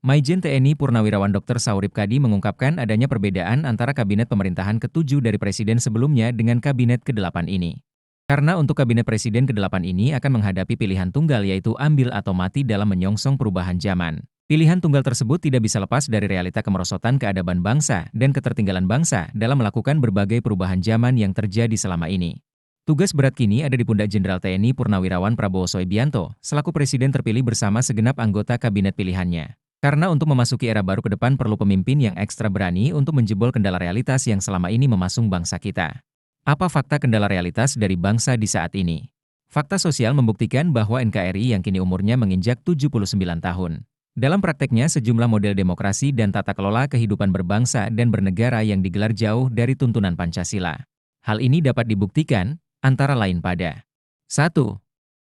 Majen TNI Purnawirawan Dr. Saurip Kadi mengungkapkan adanya perbedaan antara kabinet pemerintahan ke-7 dari presiden sebelumnya dengan kabinet ke-8 ini. Karena untuk kabinet presiden ke-8 ini akan menghadapi pilihan tunggal yaitu ambil atau mati dalam menyongsong perubahan zaman. Pilihan tunggal tersebut tidak bisa lepas dari realita kemerosotan keadaban bangsa dan ketertinggalan bangsa dalam melakukan berbagai perubahan zaman yang terjadi selama ini. Tugas berat kini ada di pundak Jenderal TNI Purnawirawan Prabowo Subianto, selaku presiden terpilih bersama segenap anggota kabinet pilihannya. Karena untuk memasuki era baru ke depan perlu pemimpin yang ekstra berani untuk menjebol kendala realitas yang selama ini memasung bangsa kita. Apa fakta kendala realitas dari bangsa di saat ini? Fakta sosial membuktikan bahwa NKRI yang kini umurnya menginjak 79 tahun. Dalam prakteknya sejumlah model demokrasi dan tata kelola kehidupan berbangsa dan bernegara yang digelar jauh dari tuntunan Pancasila. Hal ini dapat dibuktikan, antara lain pada 1.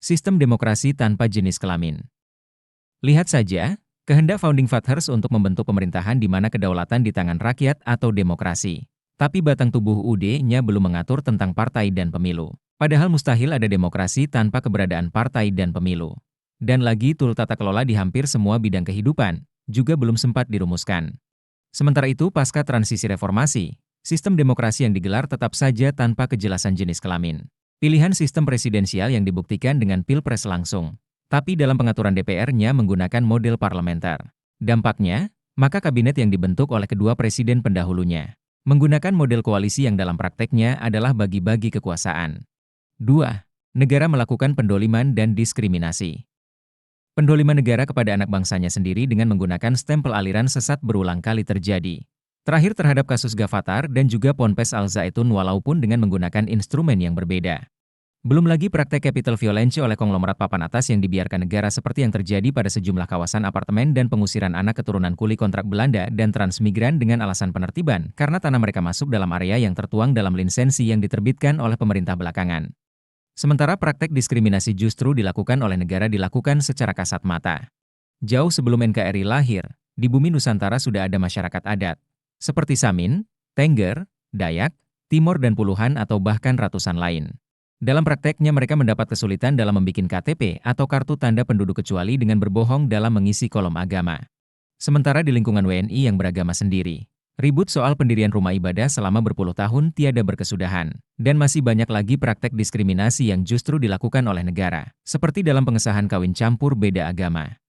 Sistem demokrasi tanpa jenis kelamin. Lihat saja, kehendak Founding Fathers untuk membentuk pemerintahan di mana kedaulatan di tangan rakyat atau demokrasi. Tapi batang tubuh UUD-nya belum mengatur tentang partai dan pemilu. Padahal mustahil ada demokrasi tanpa keberadaan partai dan pemilu. Dan lagi tul tata kelola di hampir semua bidang kehidupan, juga belum sempat dirumuskan. Sementara itu pasca transisi reformasi, sistem demokrasi yang digelar tetap saja tanpa kejelasan jenis kelamin. Pilihan sistem presidensial yang dibuktikan dengan pilpres langsung. Tapi dalam pengaturan DPR-nya menggunakan model parlementer. Dampaknya, maka kabinet yang dibentuk oleh kedua presiden pendahulunya menggunakan model koalisi yang dalam prakteknya adalah bagi-bagi kekuasaan. 2. Negara melakukan pendoliman dan diskriminasi. Pendoliman negara kepada anak bangsanya sendiri dengan menggunakan stempel aliran sesat berulang kali terjadi. Terakhir terhadap kasus Gavatar dan juga Ponpes Al Zaitun walaupun dengan menggunakan instrumen yang berbeda. Belum lagi praktek capital violence oleh konglomerat papan atas yang dibiarkan negara seperti yang terjadi pada sejumlah kawasan apartemen dan pengusiran anak keturunan kuli kontrak Belanda dan transmigran dengan alasan penertiban karena tanah mereka masuk dalam area yang tertuang dalam lisensi yang diterbitkan oleh pemerintah belakangan. Sementara praktek diskriminasi justru dilakukan oleh negara dilakukan secara kasat mata. Jauh sebelum NKRI lahir, di bumi Nusantara sudah ada masyarakat adat, seperti Samin, Tengger, Dayak, Timor dan puluhan atau bahkan ratusan lain. Dalam prakteknya mereka mendapat kesulitan dalam membuat KTP atau kartu tanda penduduk kecuali dengan berbohong dalam mengisi kolom agama. Sementara di lingkungan WNI yang beragama sendiri, ribut soal pendirian rumah ibadah selama berpuluh tahun tiada berkesudahan, dan masih banyak lagi praktek diskriminasi yang justru dilakukan oleh negara, seperti dalam pengesahan kawin campur beda agama.